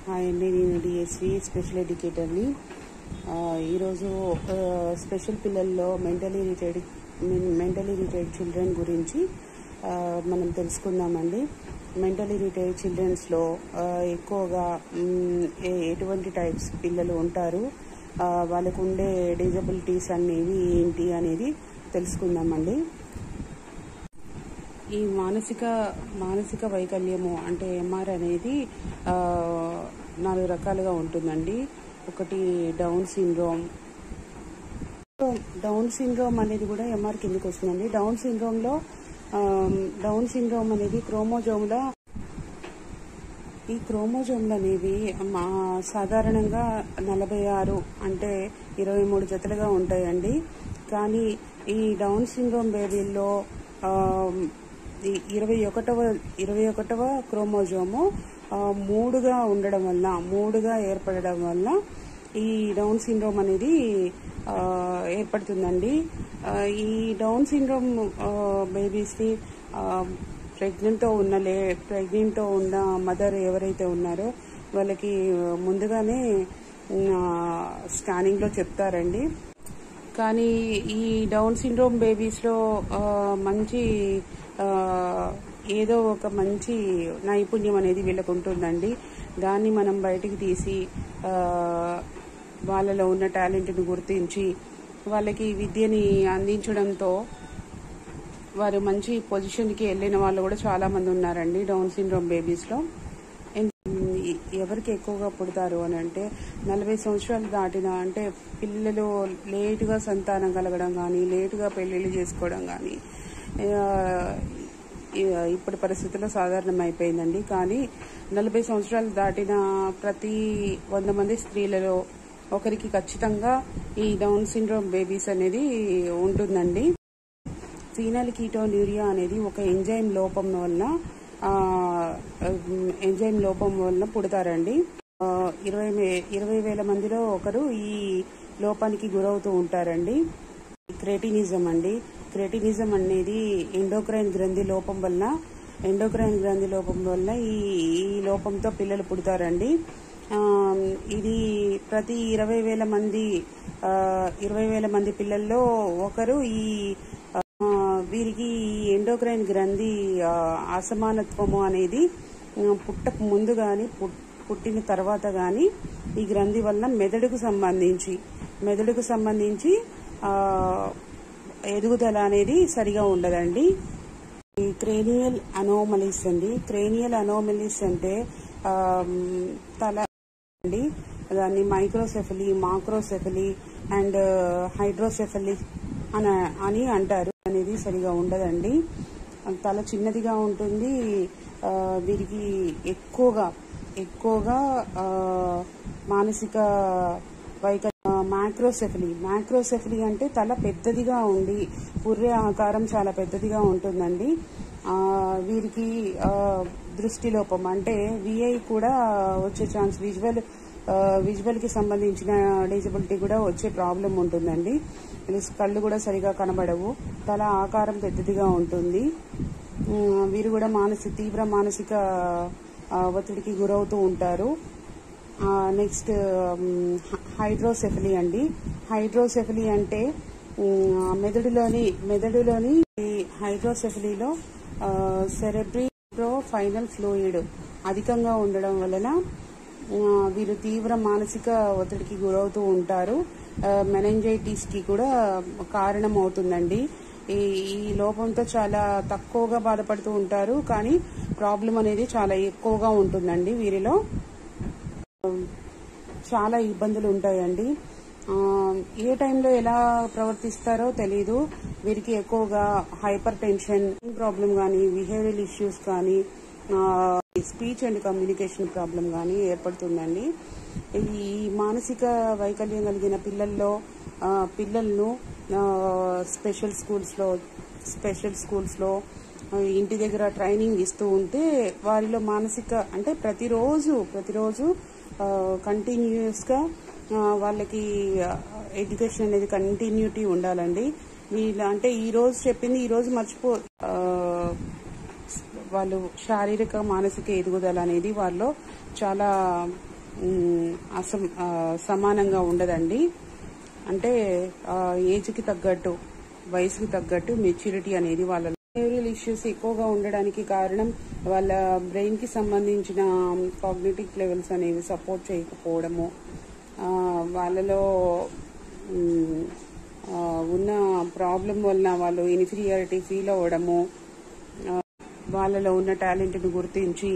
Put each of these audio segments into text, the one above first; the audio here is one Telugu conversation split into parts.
హాయ్ అండి, నేను డిఎస్వి స్పెషల్ ఎడ్యుకేటర్ని. ఈరోజు స్పెషల్ పిల్లల్లో మెంటలీ రిటైర్డ్ చిల్డ్రన్ గురించి మనం తెలుసుకుందామండి. మెంటలీ రిటైర్డ్ చిల్డ్రన్స్లో ఎక్కువగా ఎటువంటి టైప్స్ పిల్లలు ఉంటారు, వాళ్ళకు ఉండే డిజబిలిటీస్ అనేవి ఏంటి అనేది తెలుసుకుందామండి. ఈ మానసిక వైకల్యము అంటే ఎంఆర్ అనేది 4 రకాలుగా ఉంటుందండి. ఒకటి డౌన్ సిండ్రోమ్ అనేది కూడా ఎంఆర్ కిందకి వస్తుందండి. డౌన్ సిండ్రోమ్ అనేది ఈ క్రోమోజోమ్లు అనేవి సాధారణంగా 46 అంటే 23 జతలుగా ఉంటాయండి. కానీ ఈ డౌన్ సిండ్రోమ్ బేబీల్లో 21వ క్రోమోజోము 3గా ఉండడం వల్ల 3గా ఏర్పడడం వల్ల ఈ డౌన్ సిండ్రోమ్ అనేది ఏర్పడుతుందండి. ఈ డౌన్ సిండ్రోమ్ బేబీస్ని ప్రెగ్నెంట్తో ఉన్న మదర్ ఎవరైతే ఉన్నారో వాళ్ళకి ముందుగానే స్కానింగ్లో చెప్తారండి. కానీ ఈ డౌన్ సిండ్రోమ్ బేబీస్లో ఏదో ఒక మంచి నైపుణ్యం అనేది వీళ్ళకు ఉంటుందండి. దాన్ని మనం బయటికి తీసి వాళ్ళలో ఉన్న టాలెంట్ని గుర్తించి వాళ్ళకి విద్యని అందించడంతో వారు మంచి పొజిషన్కి వెళ్ళిన వాళ్ళు కూడా చాలామంది ఉన్నారండి డౌన్ సిండ్రోమ్ బేబీస్లో. ఎవరికి ఎక్కువగా పుడతారు అని అంటే 40 సంవత్సరాలు దాటిన అంటే పిల్లలు లేటుగా సంతానం కలగడం కానీ, లేటుగా పెళ్లిళ్ళు చేసుకోవడం కానీ ఇప్పటి పరిస్థితుల్లో సాధారణం అయిపోయిందండి. కానీ 40 సంవత్సరాలు దాటిన ప్రతి 100 మంది స్త్రీలలో ఒకరికి ఖచ్చితంగా ఈ డౌన్ సిండ్రోమ్ బేబీస్ అనేది ఉంటుందండి. ఫీనైల్కీటోన్యూరియా అనేది ఒక ఎంజైమ్ లోపం వలన పుడతారండి. 20,000 మందిలో ఒకరు ఈ లోపానికి గురవుతూ ఉంటారండి. క్రెటినిజం అనేది ఎండోక్రైన్ గ్రంథి లోపం వల్ల ఈ లోపంతో పిల్లలు పుడతారండి. ఇది ప్రతి 20,000 మంది పిల్లల్లో ఒకరు వీరికి ఎండోక్రైన్ గ్రంథి అసమానత్వము అనేది పుట్టక ముందు కానీ పుట్టిన తర్వాత కానీ ఈ గ్రంథి వల్ల మెదడుకు సంబంధించి ఎదుగుదల అనేది సరిగా ఉండదండి. ఈ క్రేనియల్ అనోమలీస్ అంటే తల అండి, దాన్ని మైక్రోసెఫలీ, మాక్రోసెఫలీ అండ్ హైడ్రోసెఫలీ అని అంటారు. అనేది సరిగా ఉండదండి. తల చిన్నదిగా ఉంటుంది. వీరికి ఎక్కువగా మానసిక మ్యాక్రోసెఫలీ అంటే తల పెద్దదిగా ఉండి పుర్రె ఆకారం చాలా పెద్దదిగా ఉంటుందండి. వీరికి దృష్టి లోపం అంటే విఐ కూడా వచ్చే ఛాన్స్, విజువల్ కి సంబంధించిన డిజబిలిటీ కూడా వచ్చే ప్రాబ్లం ఉంటుందండి. కళ్ళు కూడా సరిగా కనబడవు, తల ఆకారం పెద్దదిగా ఉంటుంది. వీరు కూడా తీవ్ర మానసిక ఒత్తిడికి గురవుతూ ఉంటారు. నెక్స్ట్ హైడ్రోసెఫలీ అండి. హైడ్రోసెఫలీ అంటే మెదడులోని హైడ్రోసెఫలీలో సెరెబ్రోఫైనల్ ఫ్లూయిడ్ అధికంగా ఉండడం వలన వీరు తీవ్ర మానసిక ఒత్తిడికి గురవుతూ ఉంటారు. మెనింజైటిస్ కి కూడా కారణం అవుతుందండి. ఈ లోపంతో చాలా తక్కువగా బాధపడుతూ ఉంటారు, కానీ ప్రాబ్లం అనేది చాలా ఎక్కువగా ఉంటుందండి. వీరిలో చాలా ఇబ్బందులు ఉంటాయండి. ఏ టైంలో ఎలా ప్రవర్తిస్తారో తెలీదు. వీరికి ఎక్కువగా హైపర్ టెన్షన్ ప్రాబ్లం కానీ, బిహేవియరల్ ఇష్యూస్ కానీ, స్పీచ్ అండ్ కమ్యూనికేషన్ ప్రాబ్లం కానీ ఏర్పడుతుందండి. ఈ మానసిక వైకల్యం కలిగిన పిల్లలను స్పెషల్ స్కూల్స్లో ఇంటి దగ్గర ట్రైనింగ్ ఇస్తూ ఉంటే వారిలో అంటే ప్రతిరోజు కంటిన్యూస్గా వాళ్ళకి ఎడ్యుకేషన్ అనేది కంటిన్యూటీ ఉండాలండి. అంటే ఈ రోజు చెప్పింది ఈ రోజు వాళ్ళు శారీరక మానసిక ఎదుగుదల అనేది వాళ్ళలో చాలా సమానంగా ఉండదండి. అంటే ఏజ్కి తగ్గట్టు, వయసుకి తగ్గట్టు మెచ్యూరిటీ అనేది వాళ్ళ బిహేవియరల్ ఇష్యూస్ ఎక్కువగా ఉండడానికి కారణం వాళ్ళ బ్రెయిన్ కి సంబంధించిన కాగ్నిటివ్ లెవెల్స్ అనేవి సపోర్ట్ చేయకపోవడము, వాళ్ళలో ఉన్న ప్రాబ్లం వలన వాళ్ళు ఇన్ఫీరియారిటీ ఫీల్ అవ్వడము, వాళ్ళలో ఉన్న టాలెంట్ని గుర్తించి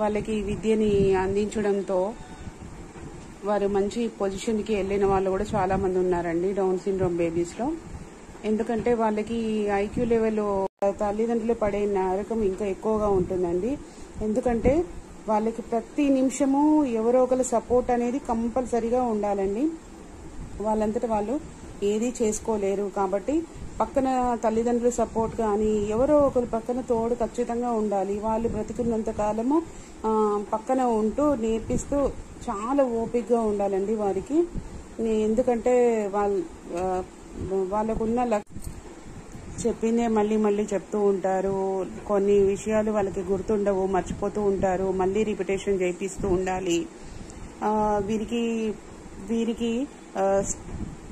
వాళ్ళకి విద్యని అందించడంతో వారు మంచి పొజిషన్కి వెళ్ళిన వాళ్ళు కూడా చాలా మంది ఉన్నారండి డౌన్ సిండ్రోమ్ బేబీస్లో. ఎందుకంటే వాళ్ళకి ఐక్యూ లెవెల్ తల్లిదండ్రులు పడే నరకం ఇంకా ఎక్కువగా ఉంటుందండి. ఎందుకంటే వాళ్ళకి ప్రతి నిమిషము ఎవరో ఒకరి సపోర్ట్ అనేది కంపల్సరీగా ఉండాలండి. వాళ్ళంతటా వాళ్ళు ఏది చేసుకోలేరు కాబట్టి పక్కన తల్లిదండ్రుల సపోర్ట్ కానీ ఎవరో ఒకరు పక్కన తోడు ఖచ్చితంగా ఉండాలి. వాళ్ళు బ్రతికున్నంత కాలము పక్కన ఉంటూ నేర్పిస్తూ చాలా ఓపికగా ఉండాలండి వారికి. ఎందుకంటే వాళ్ళకున్న చెప్పిందే మళ్ళీ మళ్ళీ చెప్తూ ఉంటారు. కొన్ని విషయాలు వాళ్ళకి గుర్తుండవు, మర్చిపోతూ ఉంటారు. మళ్ళీ రిపిటేషన్ చేయిస్తూ ఉండాలి. వీరికి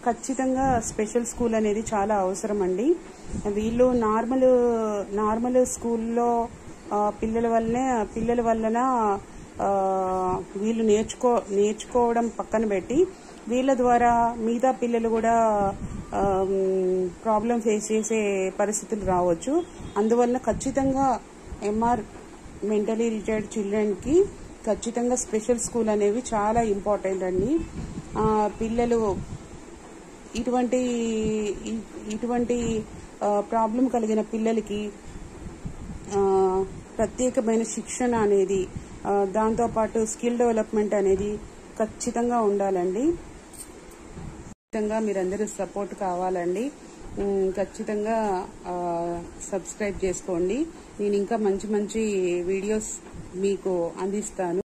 ఖచ్చితంగా స్పెషల్ స్కూల్ అనేది చాలా అవసరం అండి. వీళ్ళు నార్మల్ స్కూల్లో పిల్లల వలన వీళ్ళు నేర్చుకోవడం పక్కన పెట్టి వీళ్ళ ద్వారా మిగతా పిల్లలు కూడా ప్రాబ్లం ఫేస్ చేసే పరిస్థితులు రావచ్చు. అందువల్ల ఖచ్చితంగా ఎంఆర్ మెంటలీ రిటైర్డ్ చిల్డ్రన్కి ఖచ్చితంగా స్పెషల్ స్కూల్ అనేవి చాలా ఇంపార్టెంట్ అండి. పిల్లలు ఇటువంటి ప్రాబ్లం కలిగిన పిల్లలకి ప్రత్యేకమైన శిక్షణ అనేది, దాంతోపాటు స్కిల్ డెవలప్మెంట్ అనేది ఖచ్చితంగా ఉండాలండి. ఖచ్చితంగా మీరందరూ సపోర్ట్ కావాలండి. ఖచ్చితంగా సబ్స్క్రైబ్ చేసుకోండి. నేను ఇంకా మంచి మంచి వీడియోస్ మీకు అందిస్తాను.